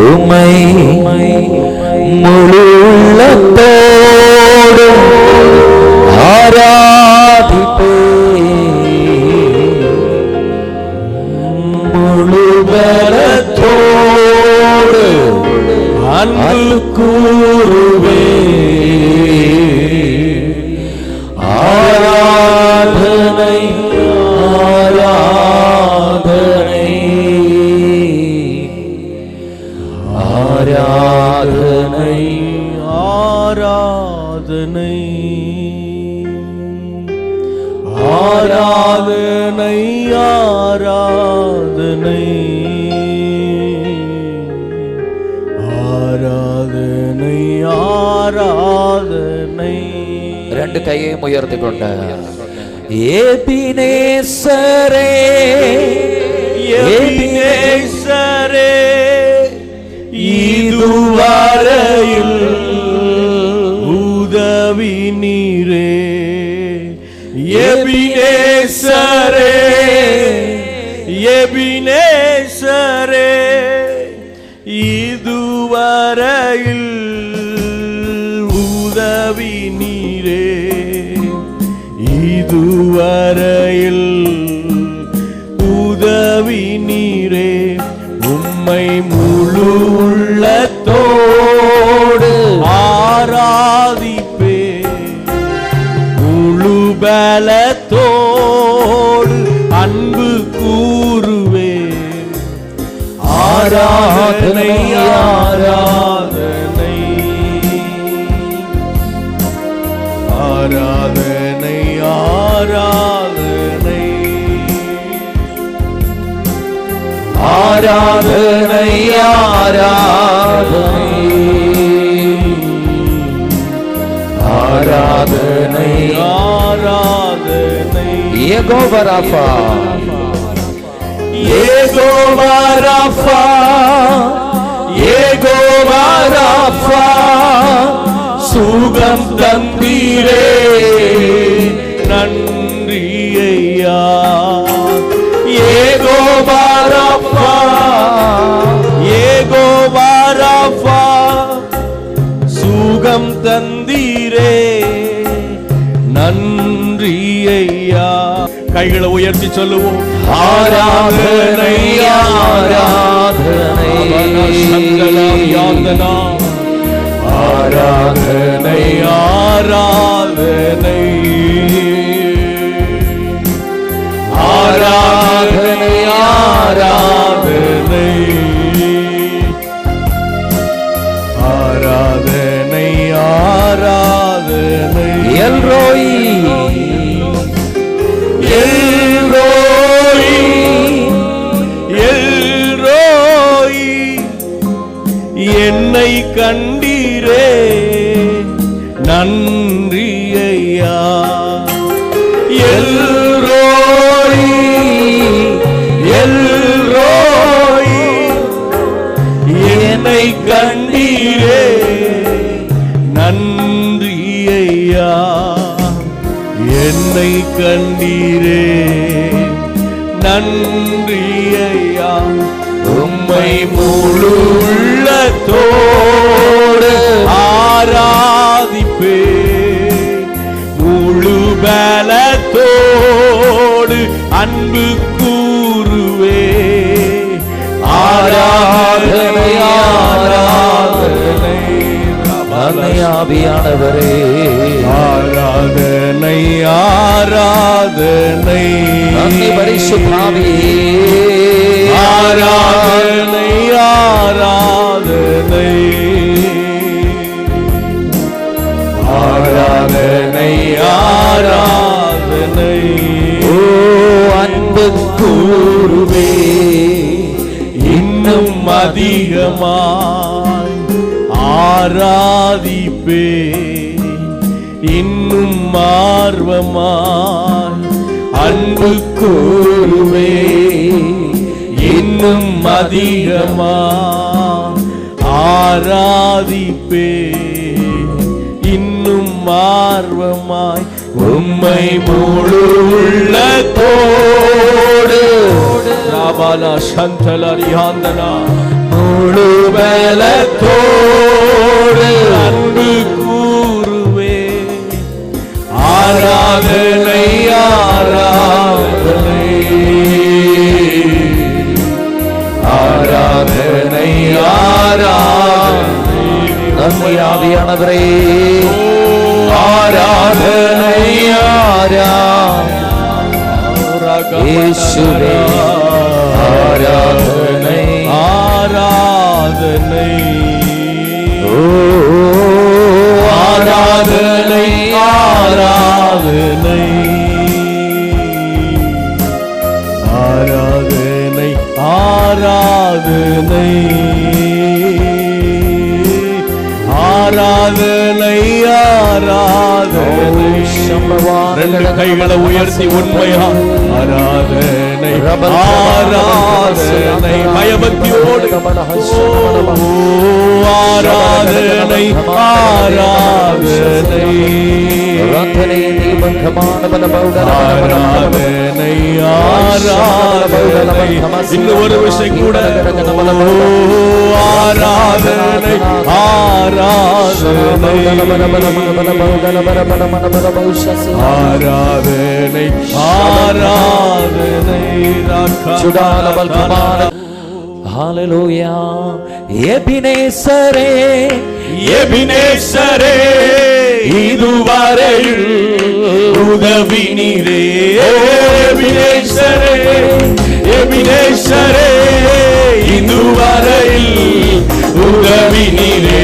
உம்மை முழு உள்ளத்தோடு ஆராதிப்பேன், முழு பலத்தோடு அன்பு கூறுவேன். ஆராதனை ஆராதனை ஆராதனை ஆராதனை ஆராதனை ஆராதனை ஆராதனை ஆராதனை. ரெண்டு கையையும் உயர்த்தி கொண்ட எபினேசரே எபினேசரே இதுவரையில் உதவி நீரே. எபினேசரே எபினேசரே இதுவரையில் உதவி நீரே. இதுவரையில் உதவி நீரே. உம்மை முழு உள்ளத்தோடு ஆராதிப்பேன், முழு பலத்தோடு அன்பு கூறுவேன். ஆராதனை ஆராதனை ஆராதனை ஆராதனை ஆராதனை ஆராதனை ஆராதனை. யெகோவா ராஃபா யெகோவா ராஃபா யெகோவா ராஃபா சுகம் தந்தீரே நன்றி ஐயா. யெகோவா ராஃபா யெகோவா ராஃபா சுகம் தந்தீரே நன்றி ஐயா. கைகளை உயர்த்தி சொல்லுவோம். ஆராதனை ஆராதனை யாந்தனா ஆராதனை ஆராதனை ஆராதனை ஆராதனை ஆராதனை ஆராதனை. எல்ரோயி எல்ரோயி எல்ரோயி என்னை கண்டீரே நன்றி ஐயா. எல்ரோயி எல்ரோயி என்னை கண்டீரே நன்றி ஐயா. என்னை கண்டீரே நன்றி ஐயா. உம்மை முழு உள்ளத்தோடு ஆராதிப்பேன், முழு பலத்தோடு அன்பு கூறுவே. ஆராதனை ஆராதனை ஆவியானவரே ஆராதனை ஆராதனை பரிசுத்தாவியே ஆராதனை ஆராதனை ஆராதனை ஆராதனை. ஓ அன்பு கூறுவே இன்னும் அதிகமாய் ஆராதிப்பே, இன்னும் ஆர்வமாய் அன்பு கூறுவே, இன்னும் அதிகமாய் ஆராதிப்பே, இன்னும் ஆர்வமாய் உம்மை முழு உள்ளத்தோடு ராபாலா சந்தலரியாந்தனா முழு உள்ளத்தோடு அன்பு கூறுவே. ஆராதனை ஆராதனை ஆராதனை ஆராதனை. நன்மை ஆவியானவரே, ஆராதனை ஆராதனை இயேசுவே, ஆராதனை ஆராதனை. ஓ ஆராதனை ஆராதனை ஆராதனை ஆராதனை ஆராதனை ஆராதனை. ரெண்டு கைகளை உயர்த்தி உண்மையா ஆராதனை ஆராதனை பயபக்தியோடு ஆராதனை ஆராதனை ஆராதனை ஆராதனை. இன்னும் ஒரு விஷயம் கூட, ஆராதனை ஆராதனை ஆராதனை ஆராதனை. ஹல்லேலூயா. எபினேசரே எபினேசரே இதுவரையில் உதவி நீரே. எபினேசரே எபினேசரே இதுவரையில் உதவி நீரே.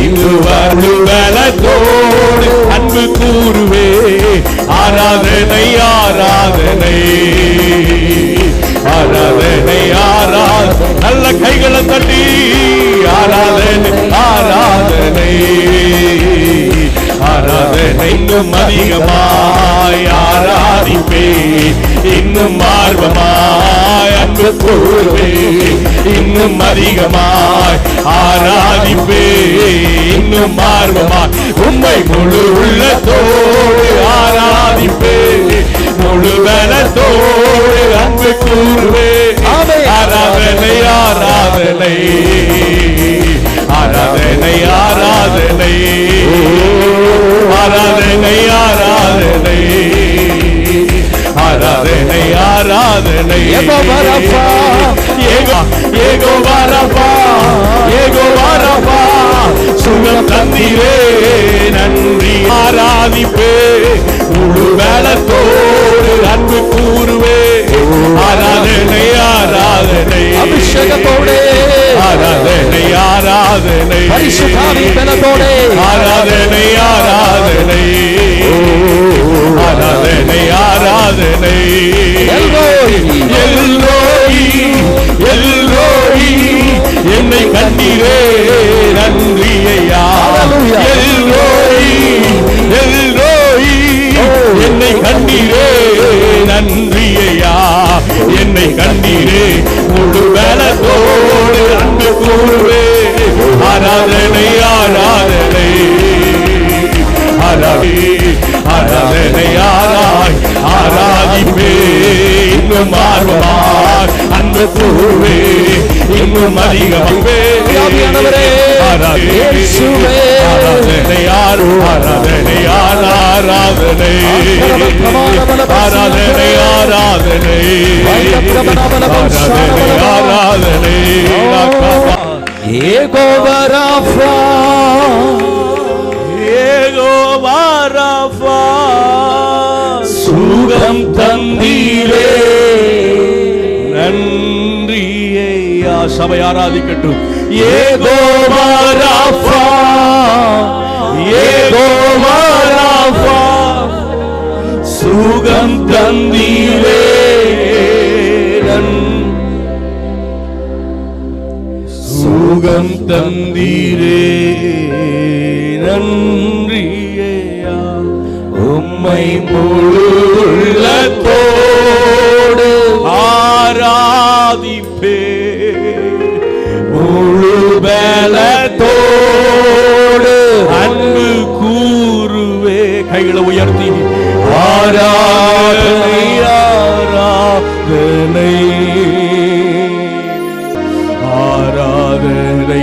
இதுவரை பலத்தோடு அன்பு கூறுவே. ஆராதனை ஆராதனை ஆராதனை ஆராதனை. நல்ல கைகளை தட்டி ஆராதனை ஆராதனை ஆராதனை. இன்னும் அதிகமாய் ஆராதிப்பே, இன்னும் ஆர்வமாய் அன்பு கூறுவே. இன்னும் அதிகமாய் ஆராதிப்பே, இன்னும் ஆர்வமாய் உம்மை முழு உள்ளத்தோடு ஆராதிப்பே. முழு பலத்தோடு அன்பு கூறுவே. ஆராதனை ஆராதனை ஆராதனை ஆராதனை ஆராதனை ஆராதனை ஆராதனை ஆராதனை. Jehovah Rapha Jehovah Rapha Jehovah Rapha சுகம் தந்தீரே நன்றி. ஆராதிப்பே, முழு பலத்தோடு அன்பு கூறுவே. ஆராதனை ஆராதனை அபிஷேகத்தோடு ஆராதனை ஆராதனை பரிசுத்தாவின் பலத்தோடு ஆராதனை ஆராதனை ஆராதனை ஆராதனை. எல்ரோயி எல்ரோயி எல்ரோயி என்னை கண்டீரே நன்றி ஐயா. எல்ரோயி எல்ரோயி என்னை கண்டீரே நன்றி ஐயா. என்னை கண்டீரே முழு பலத்தோடு அன்பு கூறுவே. ஆராதனை ஆராதனை ஆராதனை ஆராய் ஆராதிப்பே. இன்னும் ஆர்வமாய் அன்பு கூறுவே. இன்னும் அதிகமே ஆராதனை ஆராதனை ஆராதனை ஆராதனை ஆராதனை ஆராதனை ஆராதனை. யெகோவா ரஃபா யெகோவா ரஃபா சுகம் தந்தீரே நன்றி ஐயா. சபை ஆராதிக்கட்டும். யெகோவா ரஃபா யெகோவா ரஃபா சுகம் தந்தீரே சுகம் தந்தீரே நன்றி ஐயா. உம்மை முழு உள்ளத்தோடு ஆராதிப்பே, முழு பலத்தோடு அன்பு கூறுவே. கைகளை உயர்த்தி ஆராதனை ஆராதனை ஆராதனை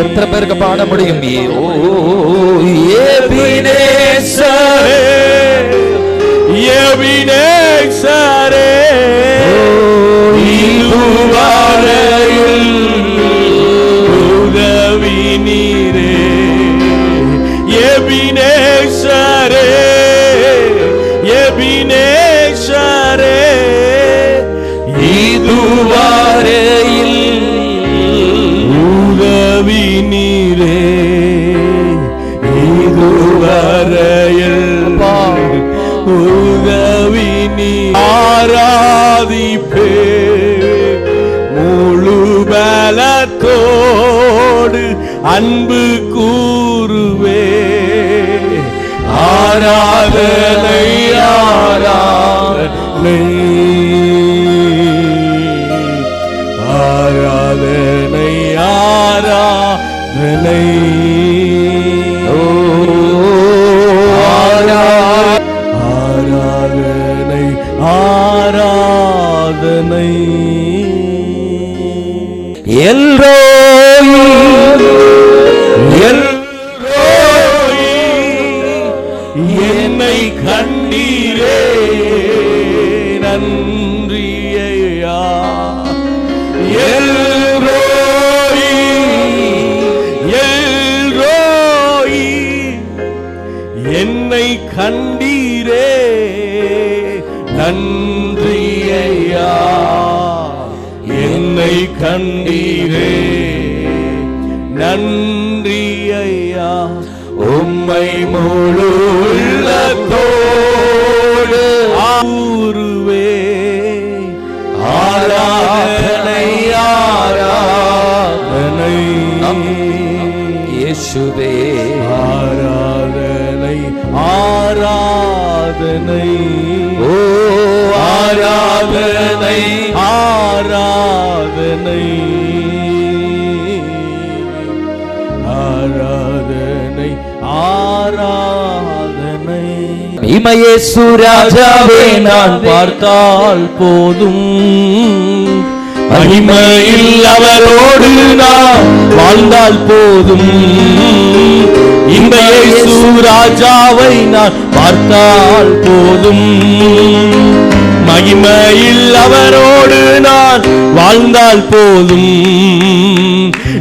எத்தனை பேருக்கு பாட முடியும்? எபினேசரே, எபினேசரே, இதுவரையில் உதவி நீரே. எபினேசரே, எபினேசரே, இதுவரையில் உதவி நீரே. இதுவரையில் உதவி நீ. ஆராதிப்பே முழு பலத்தோடு அன்பு கூறுவே. ஆராதனை ஆராதனை ஆராதனை ஆராதனை ஆராதனை ஆராதனை. எல்ரோயி எல்ரோயி என்னை கண்டீரே நன்றி ஐயா. எல்ரோயி எல்ரோயி என்னை கண்டீரே நன்றி ஐயா. என்னை கண்டீரே நன்றி ஐயா. உம்மை முழு உள்ளத்தோடு கூறுவே. ஆராதனை ஆராதனை இயேசுவே. ஆராதனை ஆராதனை ஓ ஆராதனை ஆராதனை ஆராதனை ஆராதனை. இயேசு ராஜாவே நான் பார்த்தால் போதும், மகிமையில் அவரோடு நான் வாழ்ந்தால் போதும். இந்த இயேசு ராஜாவை நான் பார்த்தால் போதும், மகிமையில் அவரோடு நான் வாழ்ந்தால் போதும்.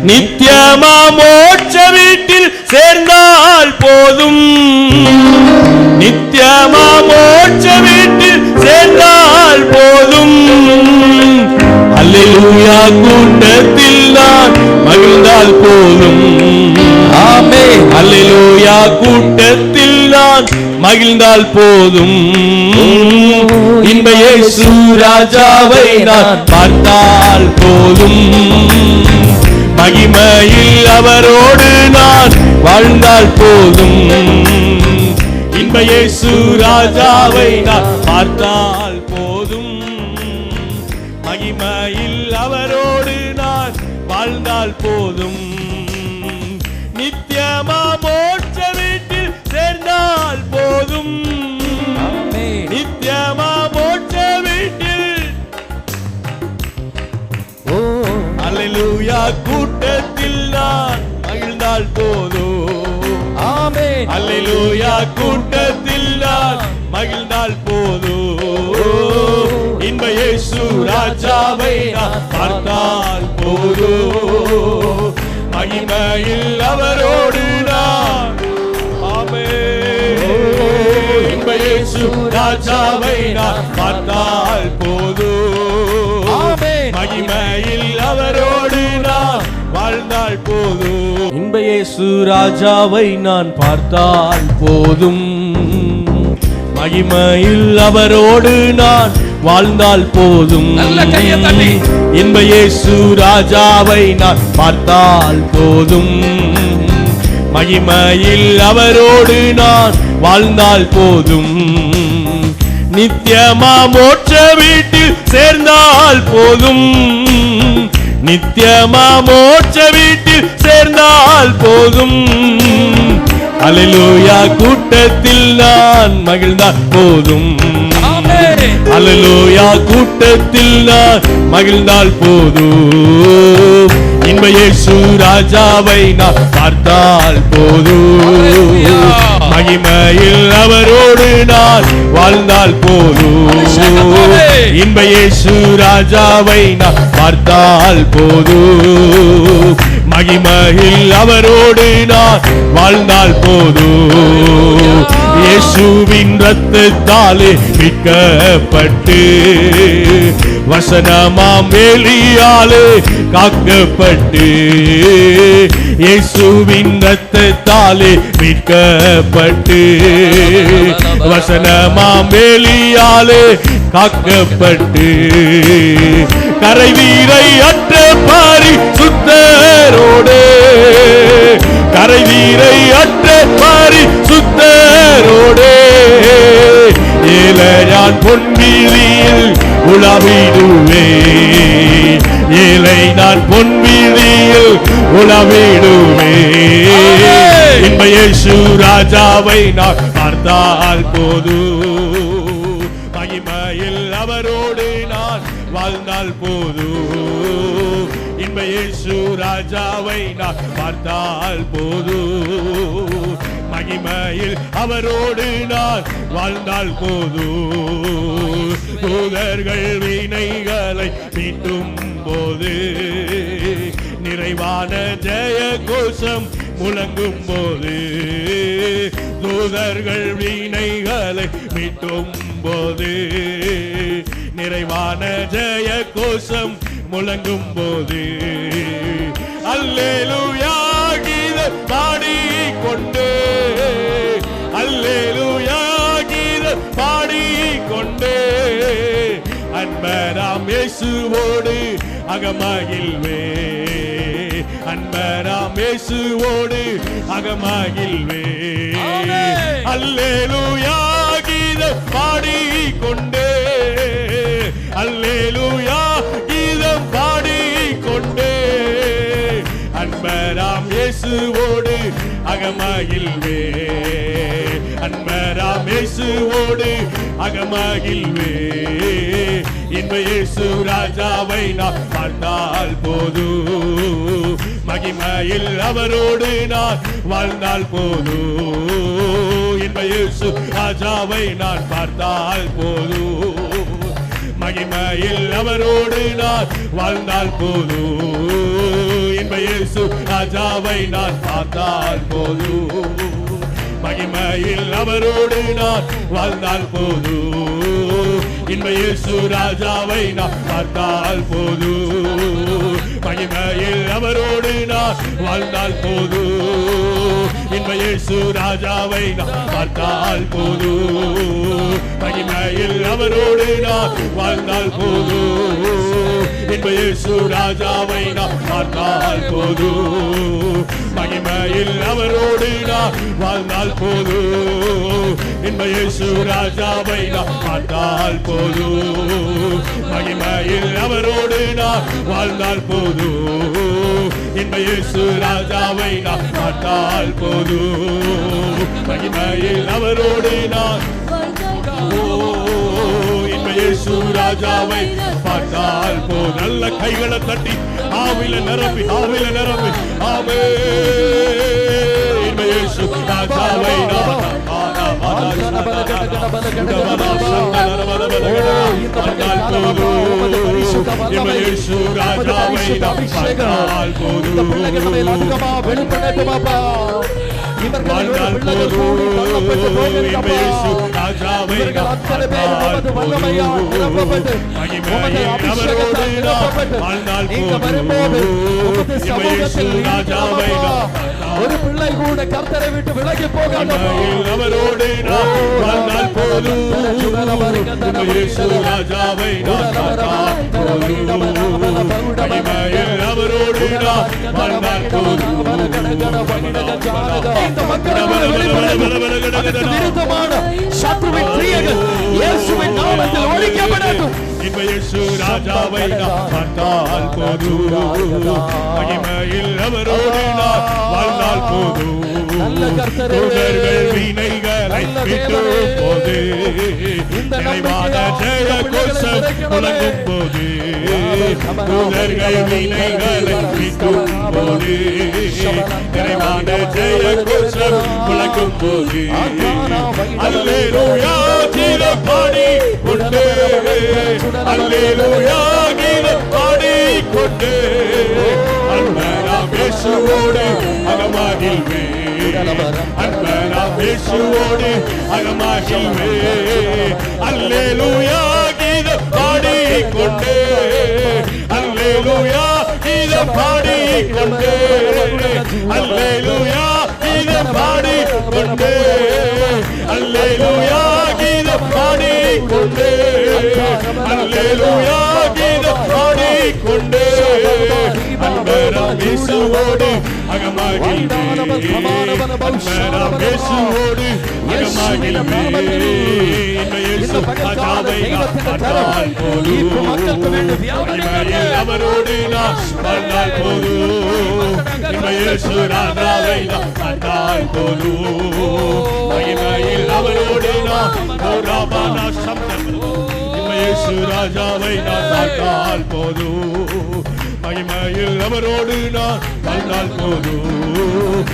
நித்தியமா மோட்ச வீட்டில் சேர்ந்தால் போதும், நித்தியமா மோட்ச வீட்டில் சேர்ந்தால் போதும். அல்லேலூயா கூட்டத்தில் நான் மகிழ்ந்தால் போதும். ஆமென். அல்லேலூயா கூட்டத்தில் நான் மகிழ்ந்தால் போதும். இன்ப இயேசு ராஜாவை நான் பார்த்தால் போதும், மகிமையில் அவரோடு நான் வாழ்ந்தால் போதும். இன்ப இயேசு ராஜாவை நான் பார்த்தால் போதும், மகிமையில் அவரோடு நான் வாழ்ந்தால் போதும். நித்தியமா மோட்ச வீட்டில் சேர்ந்தால் போதும், நித்தியமா மோட்ச வீட்டில். அல்லேலூயா கூட்டத்தில் நான் மகிழ்ந்தால் போதும். ஆமென். அல்லேலூயா கூட்டத்தில் நான் மகிழ்ந்தால் போதும். இன்ப இயேசு ராஜாவை நான் பார்த்தால் போதும், மகிமையில் அவரோடு நான். ஆமென். இன்ப இயேசு ராஜாவை நான் பார்த்தால் போதும், மகிமையில் அவரோடு நான் வாழ்ந்தால் போதும். இன்ப இயேசு ராஜாவை நான் பார்த்தால் போதும், மகிமையில் அவரோடு நான் வாழ்ந்தால் போதும். இன்ப இயேசு ராஜாவை நான் பார்த்தால் போதும், மகிமையில் அவரோடு நான் வாழ்ந்தால் போதும். நித்தியமா மோட்ச வீட்டில் சேர்ந்தால் போதும், நித்தியமா மோட்ச வீட்டில் சேர்ந்தால் போதும். அல்லேலூயா கூட்டத்தில் நான் மகிழ்ந்தால் போதும், அல்லேலூயா கூட்டத்தில் நான் மகிழ்ந்தால் போதும். இன்ப இயேசு ராஜாவை நான் பார்த்தால் போதும், மகிமையில் அவரோடு நான் வாழ்ந்தால் போதும். இன்ப இயேசு ராஜாவை நான் பார்த்தால் போதும், மகிமையில் அவரோடு நான் வாழ்ந்தால் போதும். இயேசுவின் இரத்தத்தாலே மீட்கப்பட்டு வசனமாம் எலியாலே காக்கப்பட்டு, இயேசுவின் இரத்தத்தாலே மீட்கப்பட்டு வசனமாம் எலியாலே காக்கப்பட்டு, கரைவீரை அற்ற பரிசுத்தரோடே, கரைவீரை அற்ற பரிசுத்தரோடே ஏழையான் பொன்வீதியில் உலாவிடுவே, ஏழை நான் பொன்வீதியில் உலாவிடுவே. இன்ப இயேசு ராஜாவை நான் பார்த்தால் போதும், மகிமையில் அவரோடு நான் வாழ்ந்தால் போதும். இன்ப இயேசு ராஜாவை நான் பார்த்தால் போதும், மகிமையில் அவரோடு நான் வாழ்ந்தால் போதும். தூதர்கள் வினைகளை மீட்டும் போது, நிறைவான ஜெய கோஷம் முழங்கும் போது, தூதர்கள் வினைகளை மீட்டும் போது, நிறைவான ஜெய கோஷம் முழங்கும் போது, அல்லேலூயா கீதம் பாடிக்கொண்டு, அல்லேலூயா கீதம் பாடிக்கொண்டு, அன்பராம் இயேசுவோடு அகமகிழ்வே, அன்பராம் இயேசுவோடு அகமகிழ்வே. அல்லேலூயா கீதம் பாடிக்கொண்டு, அல்லேலூயா கீதம் பாடிக்கொண்டு, அன்பராம் இயேசுவோடு அகமகிழ்வே, அன்பராம் இயேசுவோடு அகமகிழ்வே. இன்ப இயேசு ராஜாவை நான் பார்த்தால் போதும், மகிமையில் அவரோடு நான் வாழ்ந்தால் போதும். இன்ப இயேசு ராஜாவை நான் பார்த்தால் போதும், மகிமையில் அவரோடு நான் வாழ்ந்தால் போதும். இன்ப இயேசு ராஜாவை நான் பார்த்தால் போதும், மகிமையில் அவரோடு நான் வாழ்ந்தால் போதும். இன்ப இயேசு ராஜாவை நான் பார்த்தால் போதும், மகிமையில் அவரோடு நான் வாழ்ந்தால் போதும். இன்ப இயேசு ராஜாவை நான் பார்த்தால் போதும், மகிமையில் அவரோடு நான் வாழ்ந்தால் போதும். இன்ப இயேசு ராஜாவை நான் பார்த்தால் போதும், மகிமையில் அவரோடு நான் வாழ்ந்தால் போதும். இன்ப இயேசு ராஜாவை நான் பார்த்தால் போதும், மகிமையில் அவரோடு நான் வாழ்ந்தால் போதும். இன்ப இயேசு ராஜாவை நான் பார்த்தால் போதும், மகிமையில் அவரோடு நான் இன்ப இயேசு ராஜாவை பார்த்தால் போதும். நல்ல கைகளை தட்டி ஆவில நிரம்பி, ஆவில நிரம்பி, ஆமே. இன்ப இயேசு ராஜாவை நான் ஒரு பிள்ளை கூட கர்த்தரை விட்டு விலகி போகாத அவரோடு நான் வாழ்ந்தால் போதும். இயேசு ராஜாவை நான் பார்த்தால் போதும், மகிமையில் அவரோடு நான் வாழ்ந்தால் போதும். இந்த மக்களுக்கு விருத்தமான சத்துருவின் கிரியைகள் இயேசுவின் நாமத்தில் ஒழிக்கப்படட்டும். இன்ப இயேசு ராஜாவை நான் பார்த்தால் போதும், மகிமையில் அவரோடு நான் வாழ்ந்தால் போதும். தூதர்கள் வினைகளை நல்ல மீட்டும் தேவனே. போது இந்த நிறைவான நம்பிக்கையை ஜெய பிள்ளைகளை கோஷம் விதைக்கிறவரே. முழங்கும் போது தூதர்கள் வினைகளை மீட்டும் போது நிறைவான ஜெய கோஷம் முழங்கும் போது அல்லேலூயா கீதம் பாடி கொண்டு அல்லேலூயா கீதம் பாடி கொண்டு அன்பராம் இயேசுவோடு அகமாகில்வே அன்பராம் இயேசுவோடு அகமாகில்வே அல்லேலூயா கீதம் பாடி கொண்டு அல்லேலூயா கீதம் பாடி கொண்டு அல்லேலூயா கீதம் பாடி கொண்டு அல்லேலூயா கீதம் பாடி கொண்டு அல்லேலூயா கீதம் பாடி கொண்டு அன்பராம் இயேசுவோடு அகமாகில்வே அன்பராம் இயேசுவோடு அகமாகில்வே இயேசு ராஜாவை பார்த்தால் போதும் அவரோடு நான் வாழ்ந்தால் போதும் இயேசு ராஜாவை பார்த்தால் போதும் மகிமையில் அவரோடு நான் சப்தம் இயேசு ராஜாவை நான் பார்த்தால் போதும் மகிமையில் அவரோடு நான் வாழ்ந்தால் போதும்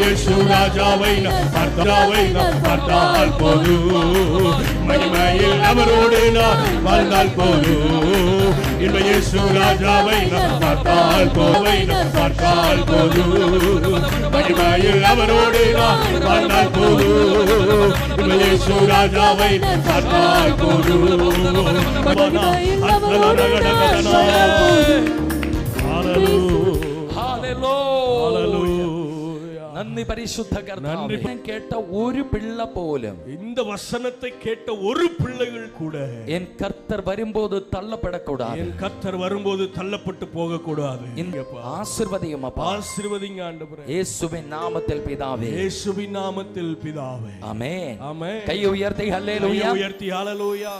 இயேசு ராஜாவை நான் பார்த்தால் போதும் மகிமையில் அவரோடு நான் வாழ்ந்தால் போதும் இயேசு ராஜாவை நான் பார்த்தால் போதும் மகிமையில் அவரோடு நான் வாழ்ந்தால் போதும் இயேசு ராஜாவை நான் பார்த்தால் போதும் நன்றி பரிசுத்த கர்த்தாவே. கேட்ட ஒரு பிள்ளை போலும் இந்த வசனத்தை கேட்ட ஒரு பிள்ளைகள் கூட என் கர்த்தர் வரும்போது தள்ளப்படக்கூடாது, என் கர்த்தர் வரும்போது தள்ளப்பட்டு போக கூடாது. ஆசீர்வதியும் அப்பா, ஆசீர்வதிங்க ஆண்டவரே. இயேசுவின் நாமத்தில் பிதாவே, இயேசுவின் நாமத்தில் பிதாவே. ஆமென். ஆமென். கை உயர்த்தி ஹல்லேலூயா உயர்த்தி ஹல்லேலூயா.